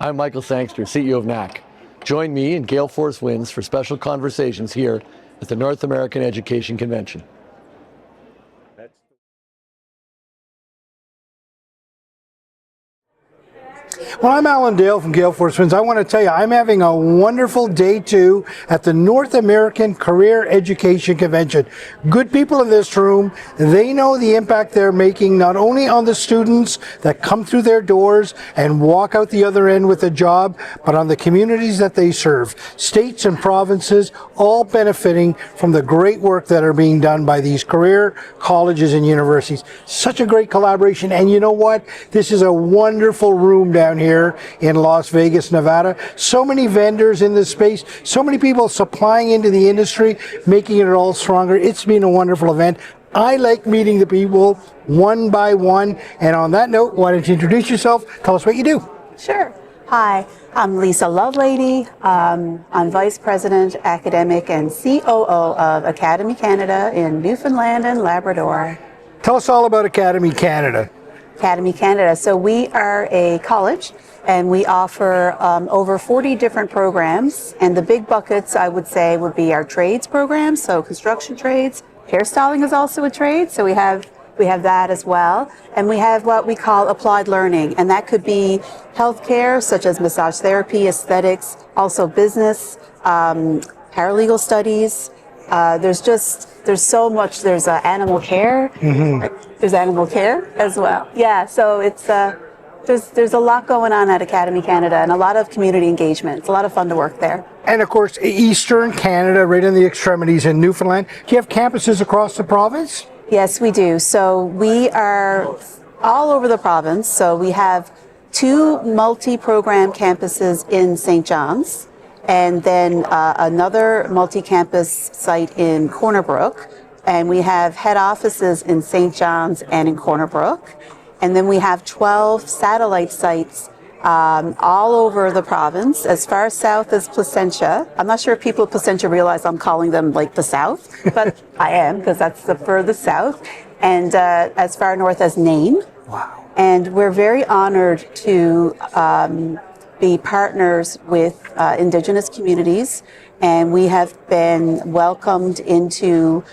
I'm Michael Sangster, CEO of NACC. Join me and Gale Force Winds for special conversations here at the North American Education Convention. Well, I'm Alan Dale from Gale Force Winds. I want to tell you, I'm having a wonderful day 2 at the North American Career Education Convention. Good people in this room, they know the impact they're making not only on the students that come through their doors and walk out the other end with a job, but on the communities that they serve. States and provinces all benefiting from the great work that are being done by these career colleges and universities. Such a great collaboration, and you know what? This is a wonderful room down here in Las Vegas, Nevada. So many vendors in this space, so many people supplying into the industry, making it all stronger. It's been a wonderful event. I like meeting the people one by one. And on that note, why don't you introduce yourself? Tell us what you do. Sure. Hi, I'm Lisa Lovelady. I'm Vice President, Academic and COO of Academy Canada in Newfoundland and Labrador. Tell us all about Academy Canada. Academy Canada. So we are a college and we offer over 40 different programs, and the big buckets I would say would be our trades programs, so construction trades. Hairstyling is also a trade, so we have that as well. And we have what we call applied learning, and that could be healthcare such as massage therapy, aesthetics, also business, paralegal studies. There's so much. There's animal care. There's animal care as well. Yeah, so it's there's a lot going on at Academy Canada and a lot of community engagement. It's a lot of fun to work there. And of course, Eastern Canada, right in the extremities in Newfoundland. Do you have campuses across the province? Yes, we do. So we are all over the province. So we have 2 multi-program campuses in St. John's, and then another multi-campus site in Corner Brook. And we have head offices in St. John's and in Corner Brook. And then we have 12 satellite sites all over the province, as far south as Placentia. I'm not sure if people at Placentia realize I'm calling them like the south, but I am, because that's the furthest south. And as far north as Nain. Wow. And we're very honored to be partners with Indigenous communities. And we have been welcomed into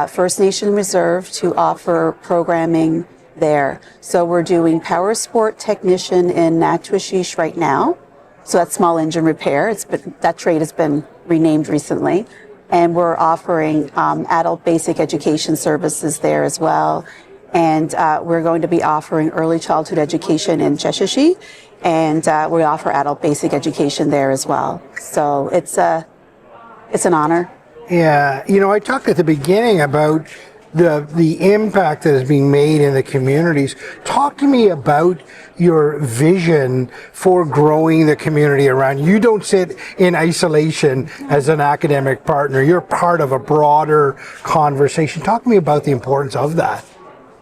First Nation Reserve to offer programming there. So we're doing power sport technician in Natchwashish right now. So that's small engine repair. That trade has been renamed recently. And we're offering adult basic education services there as well. And we're going to be offering early childhood education in Cheshire. And we offer adult basic education there as well. So it's an honor. Yeah, you know, I talked at the beginning about the impact that is being made in the communities. Talk to me about your vision for growing the community around. You don't sit in isolation as an academic partner. You're part of a broader conversation. Talk to me about the importance of that.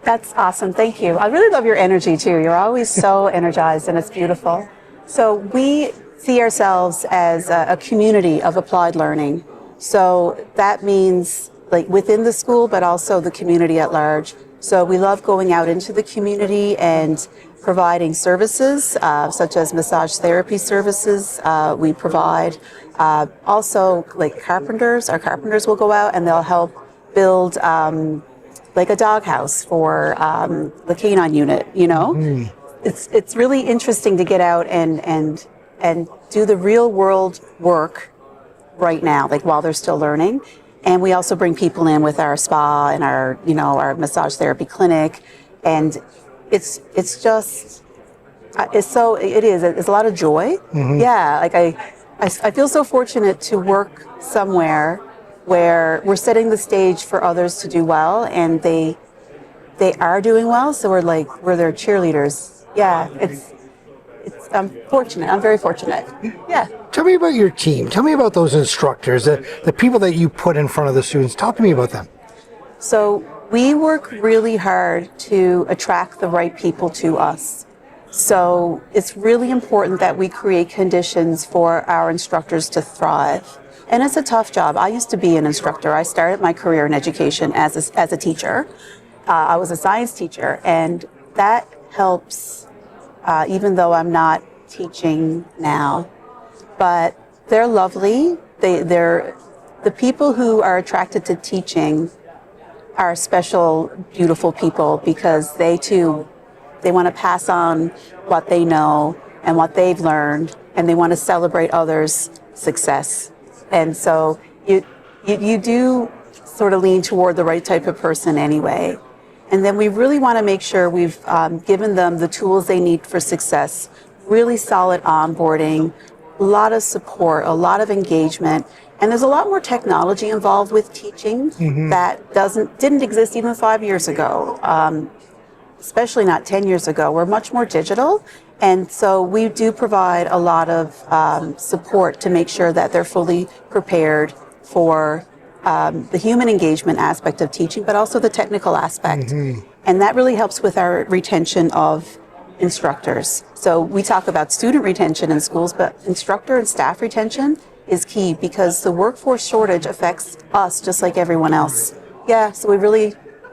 That's awesome. Thank you. I really love your energy too. You're always so energized, and it's beautiful. So we see ourselves as a community of applied learning. So that means like within the school, but also the community at large. So we love going out into the community and providing services, such as massage therapy services. We provide also like carpenters. Our carpenters will go out and they'll help build like a doghouse for the canine unit, you know? Mm-hmm. It's really interesting to get out and do the real world work right now, like while they're still learning. And we also bring people in with our spa and our massage therapy clinic. And it's a lot of joy. Mm-hmm. Yeah, like I feel so fortunate to work somewhere where we're setting the stage for others to do well, and they are doing well. So we're their cheerleaders. Yeah, I'm fortunate. I'm very fortunate. Yeah. Tell me about your team. Tell me about those instructors, the people that you put in front of the students. Talk to me about them. So we work really hard to attract the right people to us. So it's really important that we create conditions for our instructors to thrive. And it's a tough job. I used to be an instructor. I started my career in education as a teacher. I was a science teacher, and that helps, even though I'm not teaching now, but they're lovely. They're the people who are attracted to teaching are special, beautiful people because they too, they want to pass on what they know and what they've learned, and they want to celebrate others' success. And so you do sort of lean toward the right type of person anyway. And then we really want to make sure we've given them the tools they need for success, really solid onboarding, a lot of support, a lot of engagement. And there's a lot more technology involved with teaching that didn't exist even 5 years ago, especially not 10 years ago. We're much more digital. And so we do provide a lot of support to make sure that they're fully prepared for the human engagement aspect of teaching, but also the technical aspect. And that really helps with our retention of instructors. So we talk about student retention in schools, but instructor and staff retention is key because the workforce shortage affects us just like everyone else. Yeah, so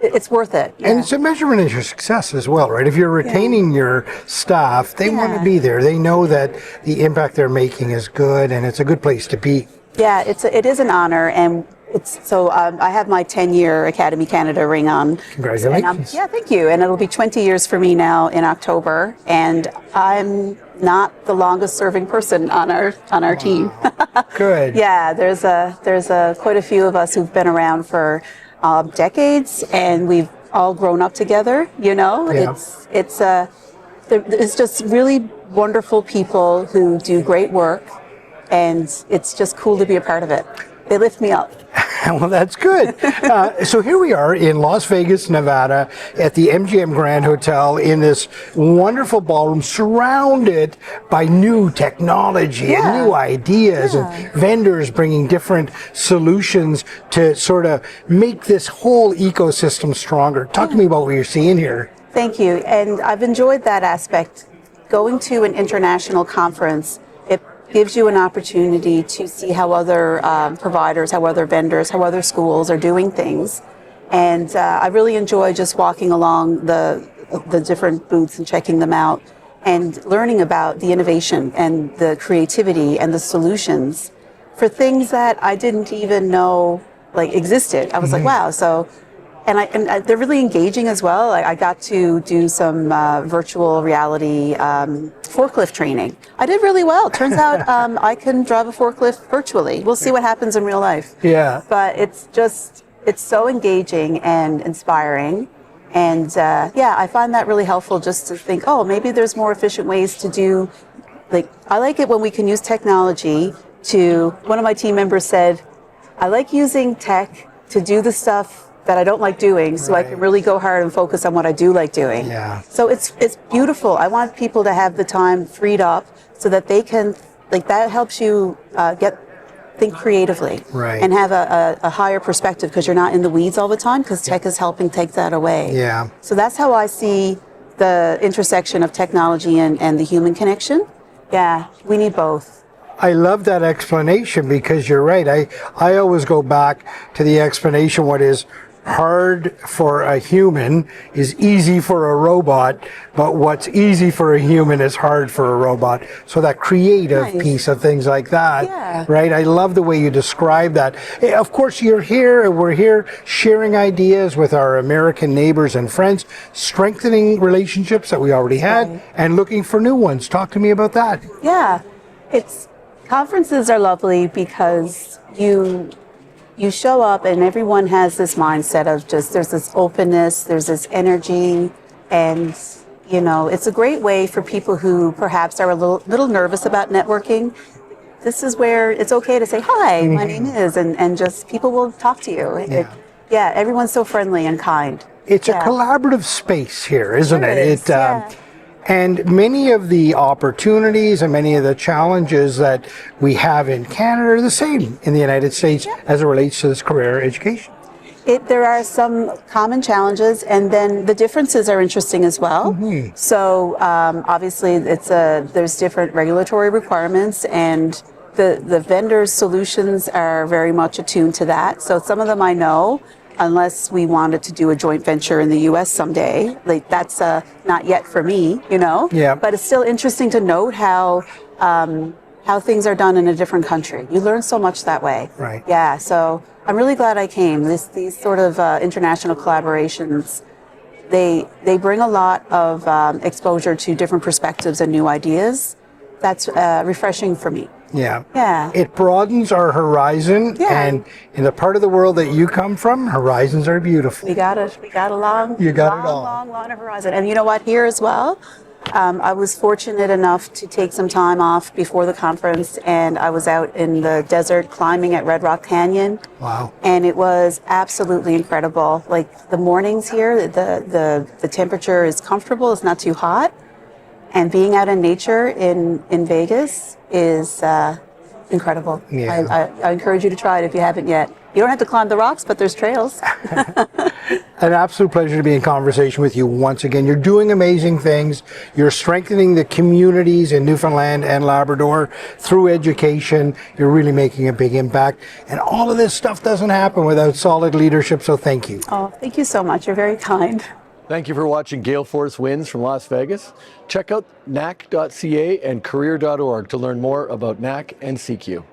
it's worth it. Yeah. And it's a measurement of your success as well, right? If you're retaining your staff, they want to be there. They know that the impact they're making is good and it's a good place to be. Yeah, it is an honor, and I have my 10-year Academy Canada ring on. Congratulations. Yeah, thank you. And it'll be 20 years for me now in October, and I'm not the longest serving person on our team. Good. Yeah, there's quite a few of us who've been around for decades, and we've all grown up together. You know, it's just really wonderful people who do great work, and it's just cool to be a part of it. They lift me up. Well, that's good. So here we are in Las Vegas, Nevada, at the MGM Grand Hotel in this wonderful ballroom surrounded by new technology and new ideas and vendors bringing different solutions to sort of make this whole ecosystem stronger. Talk to me about what you're seeing here. Thank you. And I've enjoyed that aspect. Going to an international conference, it gives you an opportunity to see how other providers, how other vendors, how other schools are doing things. And I really enjoy just walking along the different booths and checking them out and learning about the innovation and the creativity and the solutions for things that I didn't even know existed. I was like, wow. So, and they're really engaging as well. I got to do some virtual reality forklift training. I did really well. Turns out I can drive a forklift virtually. We'll see what happens in real life. Yeah. But it's so engaging and inspiring. And I find that really helpful just to think, maybe there's more efficient ways to do, I like it when we can use technology one of my team members said, I like using tech to do the stuff that I don't like doing, so I can really go hard and focus on what I do like doing. Yeah. So it's beautiful. I want people to have the time freed up so that they can, that helps you think creatively and have a higher perspective because you're not in the weeds all the time because tech is helping take that away. Yeah. So that's how I see the intersection of technology and the human connection. Yeah, we need both. I love that explanation because you're right. I always go back to the explanation what is hard for a human is easy for a robot, but what's easy for a human is hard for a robot. So that creative piece of things like that, right? I love the way you describe that. Of course, you're here and we're here sharing ideas with our American neighbors and friends, strengthening relationships that we already had and looking for new ones. Talk to me about that. Yeah, conferences are lovely because you show up and everyone has this mindset of there's this openness, there's this energy, and it's a great way for people who perhaps are a little nervous about networking. This is where it's okay to say, hi, my name is, and just people will talk to you. Everyone's so friendly and kind. It's a collaborative space here, isn't it? And many of the opportunities and many of the challenges that we have in Canada are the same in the United States as it relates to this career education. There are some common challenges, and then the differences are interesting as well. So obviously, there's different regulatory requirements, and the vendors' solutions are very much attuned to that. So some of them I know, unless we wanted to do a joint venture in the U.S. someday. Like that's not yet for me, you know. Yeah. But it's still interesting to note how things are done in a different country. You learn so much that way. Right. Yeah. So I'm really glad I came. These sort of international collaborations, they bring a lot of exposure to different perspectives and new ideas. That's refreshing for me. Yeah. Yeah. It broadens our horizon, Yeah. and in the part of the world that you come from, horizons are beautiful. We got it. We got a long, You got it all. long horizon. And you know what? Here as well, I was fortunate enough to take some time off before the conference, and I was out in the desert climbing at Red Rock Canyon. Wow. And it was absolutely incredible. Like the mornings here, the temperature is comfortable. It's not too hot. And being out in nature in Vegas is incredible. Yeah. I encourage you to try it if you haven't yet. You don't have to climb the rocks, but there's trails. An absolute pleasure to be in conversation with you once again. You're doing amazing things. You're strengthening the communities in Newfoundland and Labrador through education. You're really making a big impact. And all of this stuff doesn't happen without solid leadership, so thank you. Oh, thank you so much. You're very kind. Thank you for watching Gale Force Wins from Las Vegas. Check out NACC.ca and career.org to learn more about NACC and CECU.